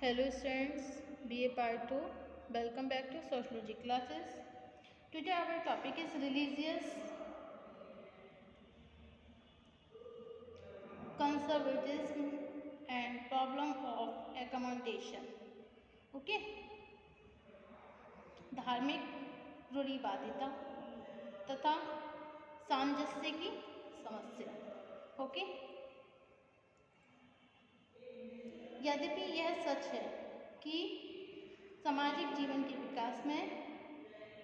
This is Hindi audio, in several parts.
Hello students, BA Part 2. Welcome back to Sociology classes. Today our topic is religious conservatism and problem of accommodation. Okay? धार्मिक रूढ़िवादिता तथा सामंजस्य की समस्या. ओके? यद्यपि यह सच है कि सामाजिक जीवन के विकास में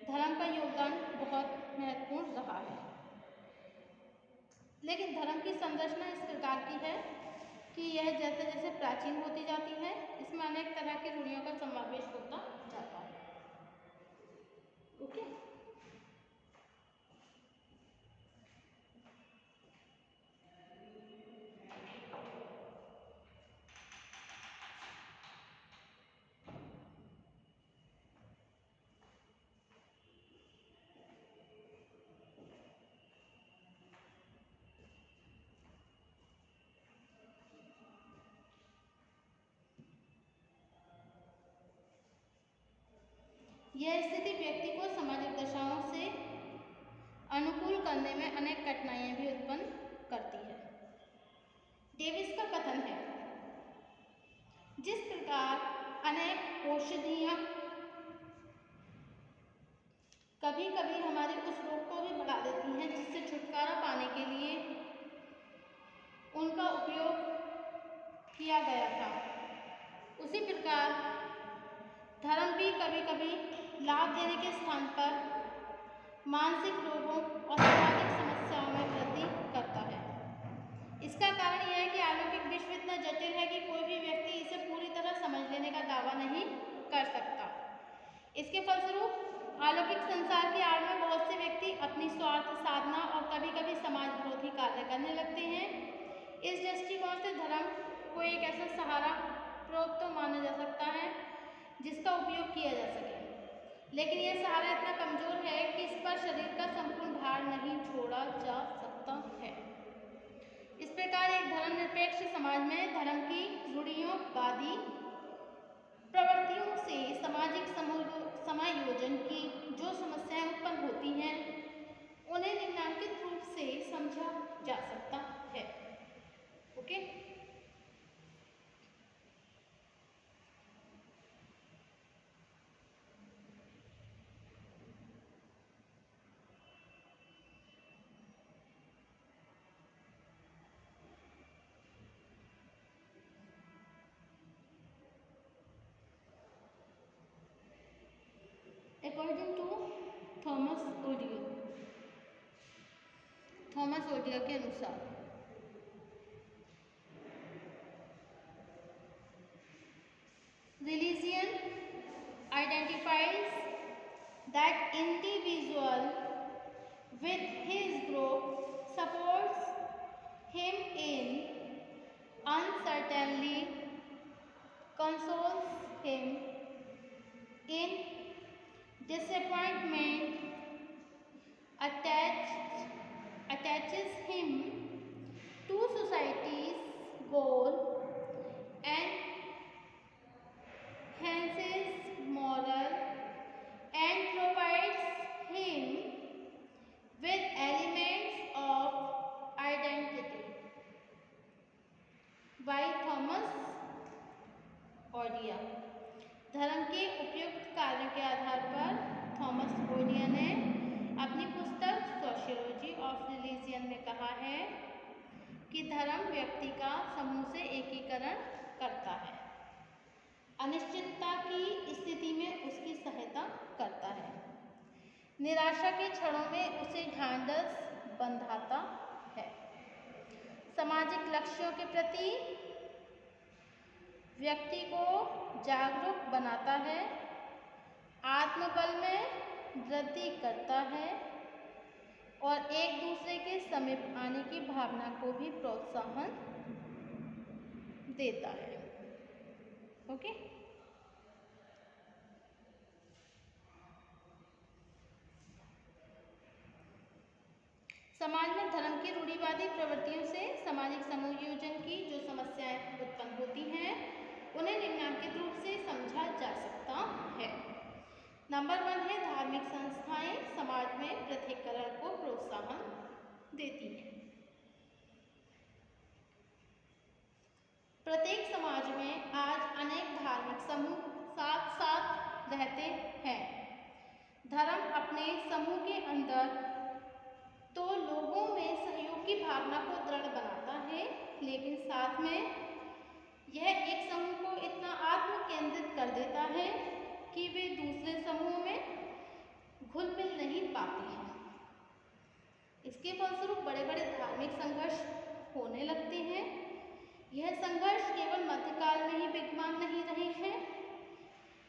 धर्म का योगदान बहुत महत्वपूर्ण रहा है, लेकिन धर्म की संरचना इस प्रकार की है कि यह जैसे जैसे प्राचीन होती जाती है, इसमें अनेक तरह की रूढ़ियों का समावेश होता जाता है. ओके? यह स्थिति व्यक्ति को सामाजिक दशाओं से अनुकूल करने में अनेक कठिनाइयां भी उत्पन्न करती है. डेविस का कथन है, जिस प्रकार अनेक औषधियां कभी कभी हमारे उस रोग को भी बढ़ा देती हैं जिससे छुटकारा पाने के लिए उनका उपयोग किया गया था, उसी प्रकार धर्म भी कभी कभी लाभ देने के स्थान पर मानसिक रोगों और सामाजिक समस्याओं में वृद्धि करता है. इसका कारण यह है कि अलौकिक विश्व इतना जटिल है कि कोई भी व्यक्ति इसे पूरी तरह समझ लेने का दावा नहीं कर सकता. इसके फलस्वरूप अलौकिक संसार की आड़ में बहुत से व्यक्ति अपनी स्वार्थ साधना और कभी कभी समाज विरोधी कार्य करने लगते हैं. इस दृष्टिकोण से धर्म को एक ऐसा सहारा प्रयोग तो माना जा सकता है जिसका उपयोग किया जा सके, लेकिन यह सहारा इतना कमजोर है कि इस पर शरीर का संपूर्ण भार नहीं छोड़ा जा सकता है. इस प्रकार एक धर्मनिरपेक्ष समाज में धर्म की रूढ़ियोंवादी प्रवृत्तियों से सामाजिक समायोजन की जो समस्याएं उत्पन्न होती हैं, उन्हें निम्नलिखित रूप से समझा जा सकता है. Okay? According to Thomas Odia के अनुसार religion identifies that individual with his group, supports him in uncertainty, consoles him in disappointment, attaches him to society's goal, enhances moral, and provides him with elements of identity. by Thomas Odia. धर्म के उपयुक्त कार्यों के आधार पर थॉमस ओडिया ने अपनी पुस्तक सोशियोलॉजी ऑफ रिलीजियन में कहा है कि धर्म व्यक्ति का समूह से एकीकरण करता है, अनिश्चितता की स्थिति में उसकी सहायता करता है, निराशा के क्षणों में उसे ढांढस बंधाता है, सामाजिक लक्ष्यों के प्रति व्यक्ति को जागरूक बनाता है, आत्मबल में वृद्धि करता है और एक दूसरे के समीप आने की भावना को भी प्रोत्साहन देता है. ओके? समाज में धर्म की रूढ़िवादी प्रवृत्तियों से सामाजिक समायोजन की जो समस्याएं उत्पन्न होती हैं, उन्हें निम्नलिखित रूप प्रत्येक समाज में आज अनेक धार्मिक समूह साथ साथ रहते हैं। धर्म अपने समूह के अंदर तो लोगों में सहयोग की भावना को दृढ़ बनाता है, लेकिन साथ में यह एक समूह को इतना आत्म केंद्रित कर देता है कि वे दूसरे समूह में घुल मिल नहीं पाते हैं। इसके फलस्वरूप बड़े बड़े धार्मिक संघर्ष होने लगते हैं। यह संघर्ष केवल मध्यकाल में ही विद्यमान नहीं रहे हैं,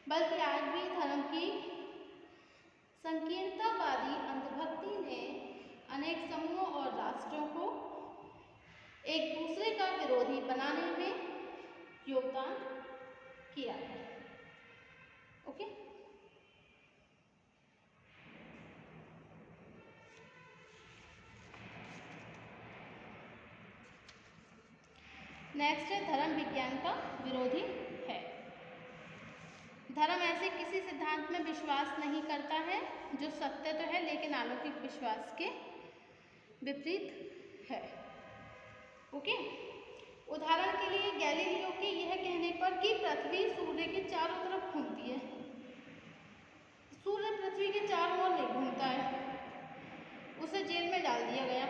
बल्कि आज भी धर्म की संकीर्णतावादी अंधभक्ति ने अनेक समूहों और राष्ट्रों को एक दूसरे का विरोधी बनाने में योगदान किया है। ओके, नेक्स्ट है धर्म विज्ञान का विरोधी है। धर्म ऐसे किसी सिद्धांत में विश्वास नहीं करता है जो सत्य तो है लेकिन अलौकिक विश्वास के विपरीत है। ओके, उदाहरण के लिए गैलीलियो के यह कहने पर कि पृथ्वी सूर्य के चारों तरफ घूमती है, सूर्य पृथ्वी के चारों ओर नहीं घूमता है, उसे जेल में डाल दिया गया।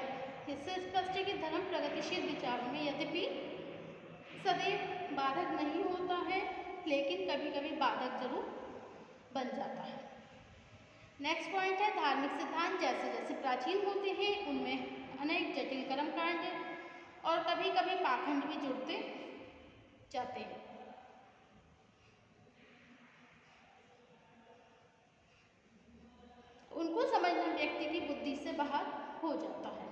इससे स्पष्ट है कि धर्म प्रगतिशील विचारों में यद्यपि सदैव बाधक नहीं होता है, लेकिन कभी कभी बाधक जरूर बन जाता है। नेक्स्ट पॉइंट है धार्मिक सिद्धांत जैसे जैसे प्राचीन होते हैं उनमें अनेक जटिल कर्मकांड और कभी कभी पाखंड भी जुड़ते जाते हैं। उनको समझना व्यक्ति की बुद्धि से बाहर हो जाता है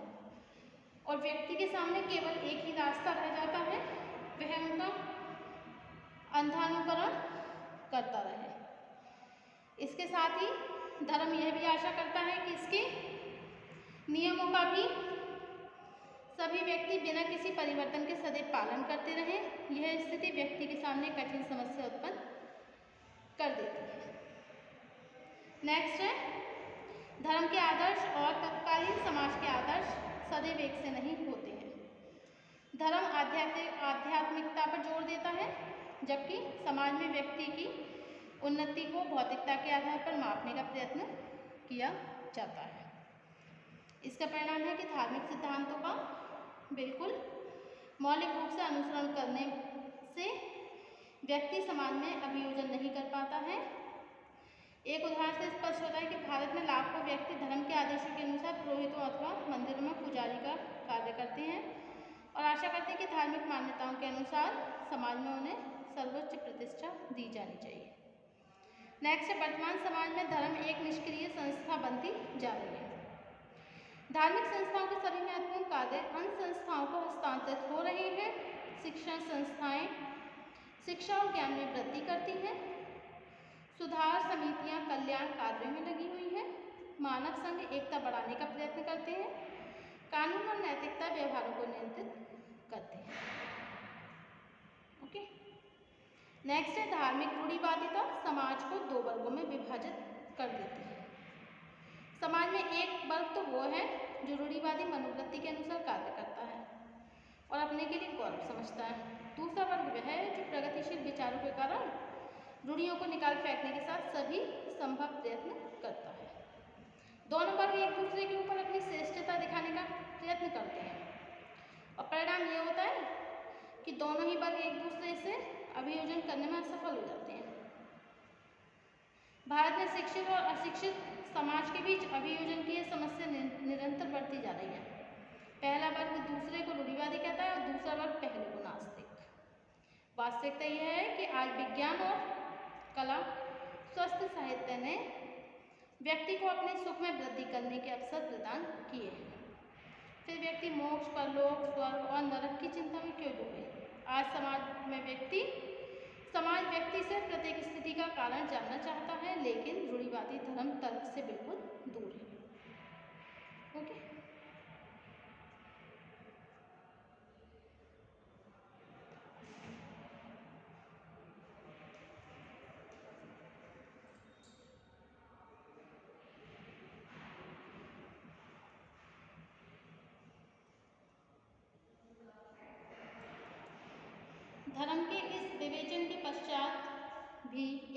और व्यक्ति के सामने केवल एक ही रास्ता रह जाता है, वह उनका अंधानुकरण करता रहे। इसके साथ ही धर्म यह भी आशा करता है कि इसके नियमों का भी सभी व्यक्ति बिना किसी परिवर्तन के सदैव पालन करते रहें। यह स्थिति व्यक्ति के सामने कठिन समस्या उत्पन्न कर देती है। नेक्स्ट है धर्म के आदर्श और तत्कालीन समाज के आदर्श सदैव एक से नहीं होते हैं। धर्म आध्यात्मिकता पर जोर देता है, जबकि समाज में व्यक्ति की उन्नति को भौतिकता के आधार पर मापने का प्रयत्न किया जाता है। इसका परिणाम है कि धार्मिक सिद्धांतों का बिल्कुल मौलिक रूप से अनुसरण करने से व्यक्ति समाज में अभियोजन नहीं कर पाता है। एक उदाहरण से स्पष्ट होता है कि भारत में लाखों व्यक्ति धर्म के आदेशों के अनुसार पुरोहितों अथवा मंदिरों में पुजारी का कार्य करते हैं और आशा करते हैं कि धार्मिक मान्यताओं के अनुसार समाज में उन्हें सर्वोच्च प्रतिष्ठा दी जानी चाहिए। नेक्स्ट है वर्तमान समाज में धर्म एक निष्क्रिय संस्था बनती जा रही है। धार्मिक संस्थाओं के सभी महत्वपूर्ण कार्य अन्य संस्थाओं को हस्तांतरित हो रहे हैं। शिक्षण संस्थाएं शिक्षा और ज्ञान में वृद्धि करती हैं। सुधार समितियां कल्याण कार्यों में लगी हुई हैं। मानव संघ एकता बढ़ाने का प्रयत्न करते हैं। कानून और नैतिकता व्यवहारों को नियंत्रित करते हैं। ओके, नेक्स्ट है धार्मिक रूढ़िवादिता समाज को दो वर्गों में विभाजित कर देती है। समाज में एक वर्ग तो वो है जो रूढ़िवादी मनोवृत्ति के अनुसार कार्य करता है और अपने के लिए गौरव समझता है। दूसरा वर्ग वह है जो प्रगतिशील विचारों के कारण रूढ़ियों को निकाल फेंकने के साथ सभी संभव प्रयत्न करता है। दोनों वर्ग एक दूसरे के ऊपर अपनी श्रेष्ठता दिखाने का प्रयत्न करते हैं और परिणाम ये होता है कि दोनों ही वर्ग एक दूसरे से अभियोजन करने में असफल हो जाते हैं। भारत में शिक्षित और अशिक्षित समाज के बीच अभियोजन की यह समस्या निरंतर बढ़ती जा रही है। पहला वर्ग दूसरे को रूढ़िवादी कहता है और दूसरा वर्ग पहले को नास्तिक। वास्तविकता यह है कि आज विज्ञान और कला स्वस्थ साहित्य ने व्यक्ति को अपने सुख में वृद्धि करने के अवसर प्रदान किए हैं। फिर व्यक्ति मोक्ष, परलोक, स्वर्ग और नरक की चिंता में क्यों डूबे? आज समाज व्यक्ति से प्रत्येक स्थिति का कारण जानना चाहता है, लेकिन रूढ़िवादी धर्म तर्क से बिल्कुल दूर है। ओके, धर्म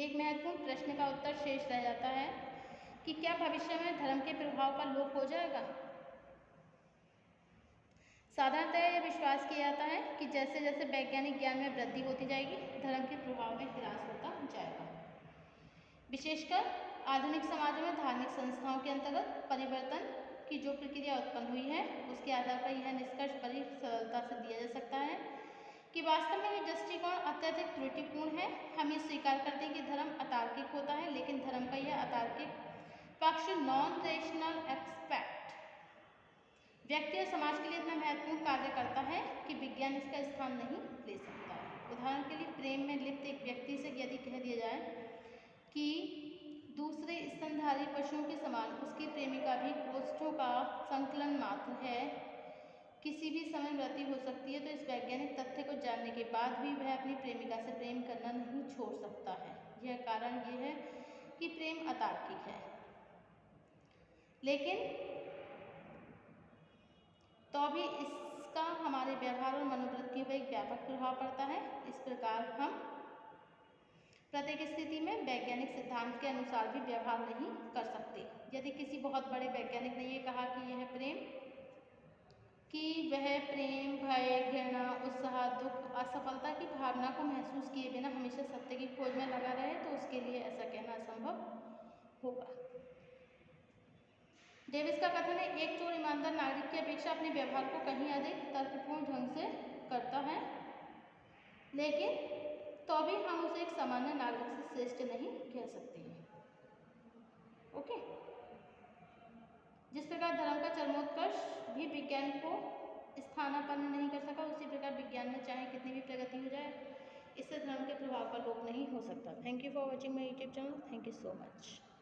एक महत्वपूर्ण प्रश्न का उत्तर शेष रह जाता है कि क्या भविष्य में धर्म के प्रभाव का लोप हो जाएगा। साधारणतः यह विश्वास किया जाता है कि जैसे जैसे वैज्ञानिक ज्ञान में वृद्धि होती जाएगी, धर्म के प्रभाव में ह्रास होता जाएगा। विशेषकर आधुनिक समाजों में धार्मिक संस्थाओं के अंतर्गत परिवर्तन की जो प्रक्रिया उत्पन्न हुई है, उसके आधार पर यह निष्कर्ष बड़ी सरलता से दिया जा सकता है कि वास्तव में यह दृष्टिकोण अत्यधिक त्रुटिपूर्ण है। हम ये स्वीकार करते हैं कि धर्म अतार्किक होता है, लेकिन धर्म का यह अतार्किक पक्ष नॉन रेशनल एक्सपेक्ट व्यक्ति और समाज के लिए इतना महत्वपूर्ण कार्य करता है कि विज्ञान इसका स्थान नहीं ले सकता है। उदाहरण के लिए प्रेम में लिप्त एक व्यक्ति से यदि कह दिया जाए कि दूसरे स्तनधारी पशुओं के समान उसकी प्रेमिका भी कोष्ठों का संकलन मात्र है, किसी भी समय मृत्यु हो सकती है, तो इस वैज्ञानिक तथ्य को जानने के बाद भी वह अपनी प्रेमिका से प्रेम करना नहीं छोड़ सकता है। यह कारण यह है कि प्रेम अतार्किक है, लेकिन तो भी इसका हमारे व्यवहार और मनोवृत्तियों पर एक व्यापक प्रभाव पड़ता है। इस प्रकार हम प्रत्येक स्थिति में वैज्ञानिक सिद्धांत के अनुसार भी व्यवहार नहीं कर सकते। यदि किसी बहुत बड़े वैज्ञानिक ने यह कहा कि यह प्रेम वह प्रेम, भय, घृणा, उत्साह, दुख, असफलता की भावना को महसूस किए बिना हमेशा सत्य की खोज में लगा रहे, तो उसके लिए ऐसा कहना असंभव होगा। डेविस का कथन है, एक चोर ईमानदार नागरिक की अपेक्षा अपने व्यवहार को कहीं अधिक तर्कपूर्ण ढंग से करता है, लेकिन तो भी हम उसे एक सामान्य नागरिक से श्रेष्ठ नहीं कह सकते हैं। ओके, जिस प्रकार धर्म का चरमोत्कर्ष भी विज्ञान को स्थानापन्न नहीं कर सका, उसी प्रकार विज्ञान में चाहे कितनी भी प्रगति हो जाए, इससे धर्म के प्रभाव का लोप नहीं हो सकता। Thank you for watching my YouTube channel. Thank you so much.